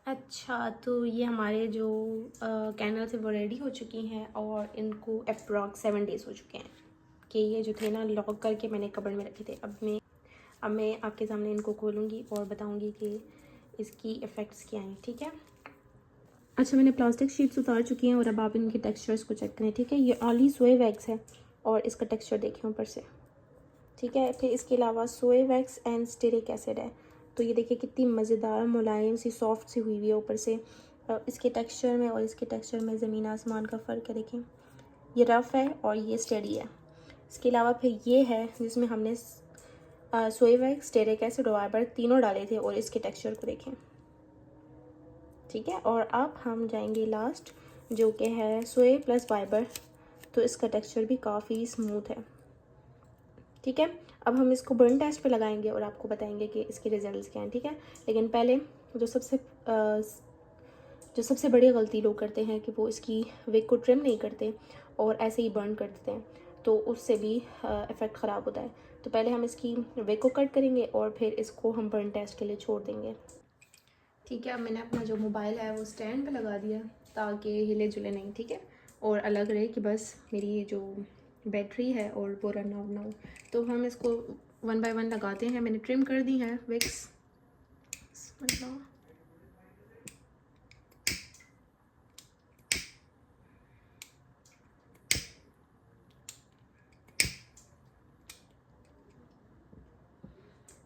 अच्छा, तो ये हमारे जो कैंडल्स है वो रेडी हो चुकी हैं और इनको अप्रॉक्स 7 डेज़ हो चुके हैं कि ये जो थे ना लॉक करके मैंने कबर्ड में रखे थे। अब मैं आपके सामने इनको खोलूँगी और बताऊँगी कि इसकी इफ़ेक्ट्स क्या हैं, ठीक है। अच्छा, मैंने प्लास्टिक शीट्स उतार चुकी हैं और अब आप इनके टेक्सचर्स को चेक करें, ठीक है। ये ऑनली सोए वैक्स है और इसका टेक्सचर देखें ऊपर से, ठीक है। फिर इसके अलावा सोए वैक्स एंड स्टेरिक एसिड है। तो ये देखिए कितनी मज़ेदार मुलायम सी सॉफ्ट सी हुई हुई है ऊपर से। इसके टेक्सचर में और इसके टेक्सचर में ज़मीन आसमान का फ़र्क है। देखें, ये रफ़ है और ये स्टेडी है। इसके अलावा फिर ये है जिसमें हमने सोए वैक्स, स्टेरिक एसिड और वाइबर तीनों डाले थे और इसके टेक्सचर को देखें, ठीक है। और अब हम जाएंगे लास्ट जो कि है सोए प्लस फाइबर। तो इसका टेक्सचर भी काफ़ी स्मूथ है, ठीक है। अब हम इसको बर्न टेस्ट पे लगाएंगे और आपको बताएंगे कि इसके रिजल्ट्स क्या हैं, ठीक है। लेकिन पहले जो सबसे बड़ी गलती लोग करते हैं कि वो इसकी विग को ट्रिम नहीं करते और ऐसे ही बर्न कर देते हैं, तो उससे भी इफ़ेक्ट ख़राब होता है। तो पहले हम इसकी विग को कट करेंगे और फिर इसको हम बर्न टेस्ट के लिए छोड़ देंगे, ठीक है। अब मैंने अपना जो मोबाइल है वो स्टैंड पे लगा दिया ताकि हिले जुले नहीं, ठीक है। और अलग रहे कि बस मेरी जो बैटरी है और वो रन आउट ना हो। तो हम इसको 1 बाय 1 लगाते हैं। मैंने ट्रिम कर दी है विक्स।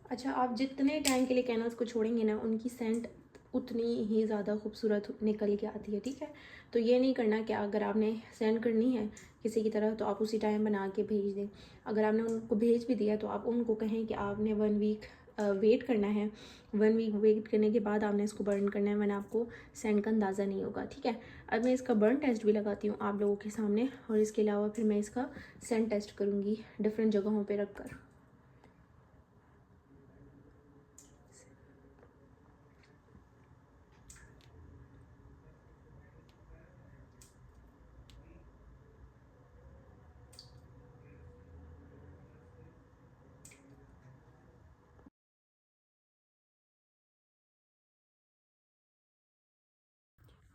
अच्छा, आप जितने टाइम के लिए कैनल्स को छोड़ेंगे ना उनकी सेंट उतनी ही ज़्यादा खूबसूरत निकल के आती है, ठीक है। तो ये नहीं करना कि अगर आपने सेंड करनी है किसी की तरह तो आप उसी टाइम बना के भेज दें। अगर आपने उनको भेज भी दिया तो आप उनको कहें कि आपने 1 वीक वेट करना है। 1 वीक वेट करने के बाद आपने इसको बर्न करना है, वरना आपको सेंड का अंदाज़ा नहीं होगा, ठीक है। अब मैं इसका बर्न टेस्ट भी लगाती हूँ आप लोगों के सामने और इसके अलावा फिर मैं इसका सेंड टेस्ट करूँगी डिफरेंट जगहों पर रख कर।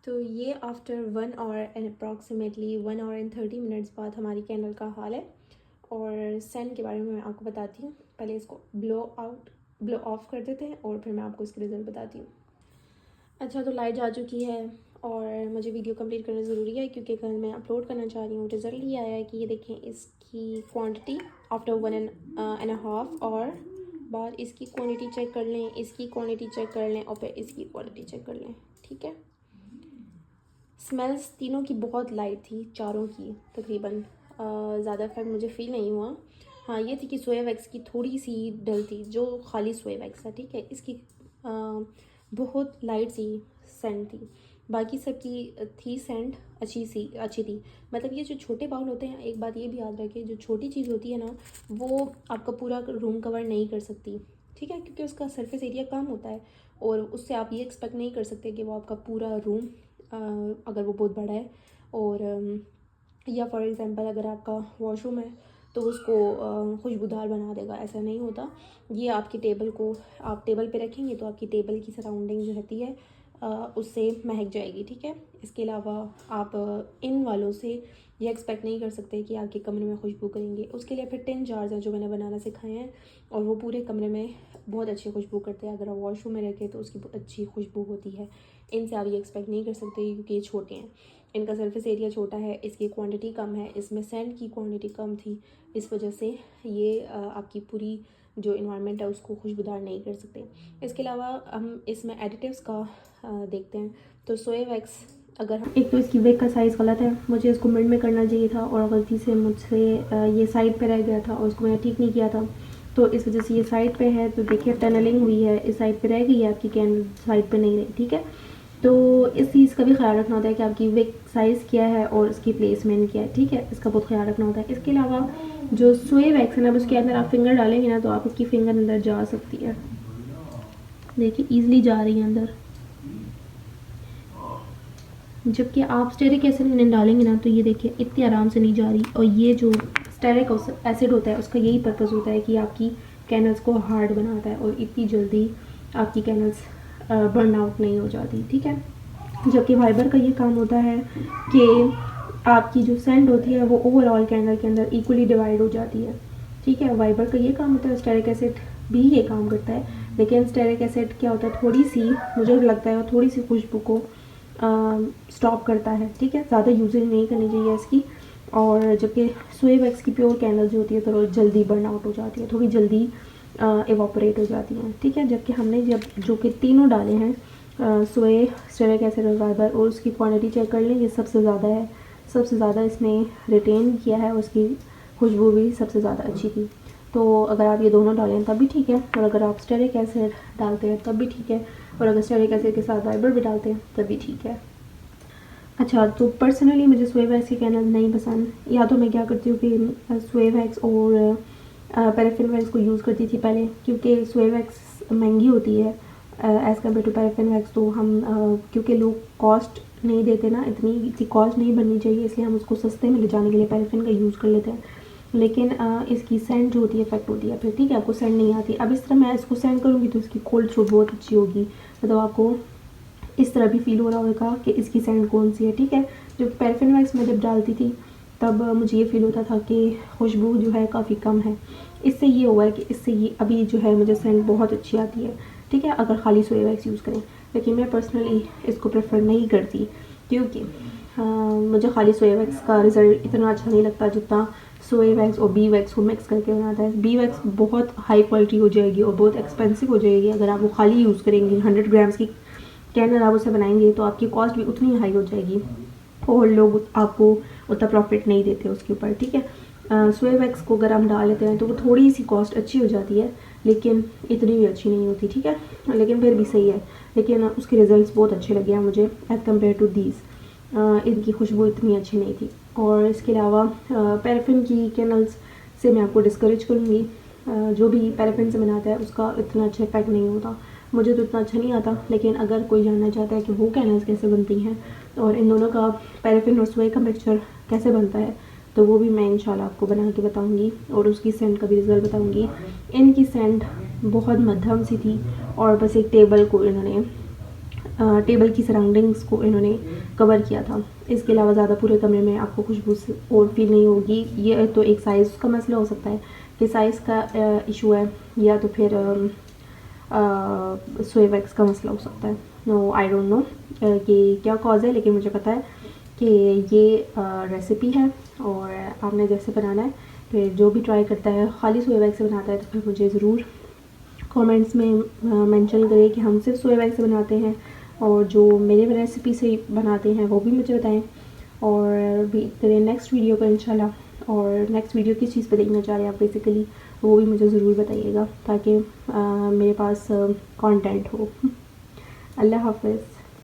तो ये after 1 our and approximately 1 our and 30 minutes बाद हमारी कैंडल का हाल है। और सेंड के बारे में मैं आपको बताती हूँ। पहले इसको ब्लो ऑफ कर देते हैं और फिर मैं आपको इसके रिज़ल्ट बताती हूँ। अच्छा, तो लाइट जा चुकी है और मुझे वीडियो कंप्लीट करना ज़रूरी है क्योंकि कल मैं अपलोड करना चाह रही हूँ। रिज़ल्ट ये आया है कि ये देखें इसकी क्वांटिटी आफ्टर 1.5 और बाद इसकी क्वांटिटी चेक कर लें, इसकी क्वांटिटी चेक कर लें और फिर इसकी क्वांटिटी चेक कर लें, ठीक है। स्मेल्स तीनों की बहुत लाइट थी, चारों की तकरीबन। ज़्यादा इफेक्ट मुझे फ़ील नहीं हुआ। हाँ, ये थी कि सोया वैक्स की थोड़ी सी डल थी, जो खाली सोया वैक्स था, ठीक है। इसकी बहुत लाइट सी सेंट थी, बाकी सब की थी सेंट अच्छी थी। मतलब ये जो छोटे बाउल होते हैं, एक बात ये भी याद रखें, जो छोटी चीज़ होती है ना वो आपका पूरा रूम कवर नहीं कर सकती, ठीक है, क्योंकि उसका सरफेस एरिया कम होता है और उससे आप ये एक्सपेक्ट नहीं कर सकते कि वो आपका पूरा रूम अगर वो बहुत बड़ा है और या फॉर एग्ज़ाम्पल अगर आपका वॉशरूम है तो उसको खुशबूदार बना देगा, ऐसा नहीं होता। ये आपकी टेबल को आप टेबल पे रखेंगे तो आपकी टेबल की सराउंडिंग जो रहती है उससे महक जाएगी, ठीक है। इसके अलावा आप इन वालों से ये एक्सपेक्ट नहीं कर सकते कि आपके कमरे में खुशबू करेंगे। उसके लिए फिर 10 जार्स हैं जो मैंने बनाना सिखाए हैं और वो पूरे कमरे में बहुत अच्छी खुशबू करते हैं। अगर आप वॉशरूम में रखें तो उसकी बहुत अच्छी खुशबू होती है। इनसे आप ये एक्सपेक्ट नहीं कर सकते क्योंकि ये छोटे हैं, इनका सरफेस एरिया छोटा है, इसकी क्वांटिटी कम है, इसमें सैंड की क्वांटिटी कम थी। इस वजह से ये आपकी पूरी जो इन्वायरमेंट है उसको खुशबूदार नहीं कर सकते। इसके अलावा हम इसमें एडिटिव्स का देखते हैं। तो सोया वैक्स, अगर हम एक तो इसकी विग का साइज़ गलत है, मुझे इसको मिड में करना चाहिए था और गलती से मुझसे ये साइड पे रह गया था और उसको मैंने ठीक नहीं किया था, तो इस वजह से ये साइड पे है। तो देखिए टनलिंग हुई है, इस साइड पे रह गई है आपकी कैंडल, साइड पे नहीं रही, ठीक है। तो इस चीज़ का भी ख्याल रखना होता है कि आपकी विग साइज़ क्या है और उसकी प्लेसमेंट क्या है, ठीक है। इसका बहुत ख्याल रखना होता है। इसके अलावा जो सोए वैक्स है ना, उसके अंदर आप फिंगर डालेंगे ना तो आपकी फिंगर अंदर जा सकती है, देखिए ईजिली जा रही है अंदर। जबकि आप स्टेरिक एसिड में डालेंगे ना तो ये देखिए इतनी आराम से नहीं जा रही। और ये जो स्टेरिक एसिड होता है उसका यही पर्पज़ होता है कि आपकी कैनल्स को हार्ड बनाता है और इतनी जल्दी आपकी कैनल्स बर्न आउट नहीं हो जाती, ठीक है। जबकि वाइबर का ये काम होता है कि आपकी जो सेंट होती है वो ओवरऑल कैंडल के अंदर इक्वली डिवाइड हो जाती है, ठीक है। वाइबर का ये काम होता है, स्टेरिक एसिड भी ये काम करता है, लेकिन स्टेरिक एसिड क्या होता है, थोड़ी सी मुझे लगता है थोड़ी सी खुशबू को स्टॉप करता है, ठीक है। ज़्यादा यूजिंग नहीं करनी चाहिए इसकी। और जबकि सोए वैक्स की प्योर कैंडल जो होती है थोड़ा जल्दी बर्न आउट हो जाती है, थोड़ी जल्दी एवापोरेट हो जाती हैं, ठीक है। जबकि हमने जब जो कि तीनों डाले हैं, सोए, स्टेरिक एसिड और वाइबर, और उसकी क्वांटिटी चेक कर लें, ये सबसे ज़्यादा है, सबसे ज़्यादा इसने रिटेन किया है, उसकी खुशबू भी सबसे ज़्यादा अच्छी थी। तो अगर आप ये दोनों डालें तब भी ठीक है, और अगर आप स्टेरिक एसिड डालते हैं तब भी ठीक है, और अगर स्टेरिक एसिड के साथ वाइबर भी डालते हैं तब भी ठीक है। अच्छा, तो पर्सनली मुझे सोए वैक्स की कैंडल नहीं पसंद, या तो मैं क्या करती हूँ कि सोए वैक्स और पैराफिन वैक्स को यूज़ करती थी पहले, क्योंकि सोए वैक्स महंगी होती है as compare to paraffin wax. तो हम क्योंकि लोग कॉस्ट नहीं देते ना, इतनी कॉस्ट नहीं बननी चाहिए, इसलिए हम उसको सस्ते में ले जाने के लिए पैराफिन का यूज़ कर लेते हैं। लेकिन इसकी सेंट जो होती है इफेक्ट होती है फिर, ठीक है, आपको सेंट नहीं आती। अब इस तरह मैं इसको सेंट करूँगी तो इसकी कोल्ड थ्रो बहुत अच्छी होगी, मतलब आपको इस तरह भी फील हो रहा होगा कि इसकी सेंट कौन सी है, ठीक है। जो पैराफिन वैक्स में जब डालती थी तब मुझे ये फील होता था कि खुशबू जो है काफ़ी कम है। इससे ये हुआ है कि इससे ये अभी जो है मुझे सेंट बहुत अच्छी आती है, ठीक है, अगर खाली सोए वैक्स यूज़ करें। लेकिन मैं पर्सनली इसको प्रेफर नहीं करती, क्योंकि मुझे खाली सोए वैक्स का रिज़ल्ट इतना अच्छा नहीं लगता जितना सोए वैक्स और बी वैक्स को मिक्स करके बनाता है। बी वैक्स बहुत हाई क्वालिटी हो जाएगी और बहुत एक्सपेंसिव हो जाएगी अगर आप वो खाली यूज़ करेंगे। 100 ग्राम्स की कैंडल आप उसे बनाएंगे तो आपकी कॉस्ट भी उतनी हाई हो जाएगी और लोग आपको उतना प्रॉफिट नहीं देते उसके ऊपर, ठीक है। सोए वैक्स को अगर हम डाल लेते हैं तो वो थोड़ी सी कॉस्ट अच्छी हो जाती है, लेकिन इतनी भी अच्छी नहीं होती, ठीक है, लेकिन फिर भी सही है। लेकिन उसके रिज़ल्ट्स बहुत अच्छे लगे हैं मुझे एज़ कम्पेयर टू दीज। इनकी खुशबू इतनी अच्छी नहीं थी। और इसके अलावा पैराफिन की कैंडल्स से मैं आपको डिस्करेज करूँगी। जो भी पैराफिन से बनाता है उसका इतना अच्छा इफेक्ट नहीं होता, मुझे तो इतना अच्छा नहीं आता। लेकिन अगर कोई जानना चाहता है कि वो कैंडल्स कैसे बनती हैं और इन दोनों का पैराफिन और सोए का मिक्सचर कैसे बनता है, तो वो भी मैं इंशाल्लाह आपको बना के बताऊंगी और उसकी सेंट का भी रिज़ल्ट बताऊंगी। इनकी सेंट बहुत मध्यम सी थी और बस एक टेबल को इन्होंने टेबल की सराउंडिंग्स को इन्होंने कवर किया था। इसके अलावा ज़्यादा पूरे कमरे में आपको खुशबू और फील नहीं होगी। ये तो एक साइज़ का मसला हो सकता है कि साइज़ का इशू है, या तो फिर सोए वैक्स का मसला हो सकता है। नो, आई डोंट नो कि क्या कॉज है, लेकिन मुझे पता है कि ये रेसिपी है और आपने जैसे बनाना है। फिर जो भी ट्राई करता है खाली सोए वैक्स से बनाता है तो फिर मुझे ज़रूर कमेंट्स में मेंशन करें कि हम सिर्फ सोए वैक्स से बनाते हैं, और जो मेरे रेसिपी से बनाते हैं वो भी मुझे बताएं। और भी करें नेक्स्ट वीडियो का इंशाल्लाह। और नेक्स्ट वीडियो किस चीज़ पर देखना चाह रहे हैं आप बेसिकली, वो भी मुझे ज़रूर बताइएगा ताकि मेरे पास कंटेंट हो। अल्लाह हाफ़िज़।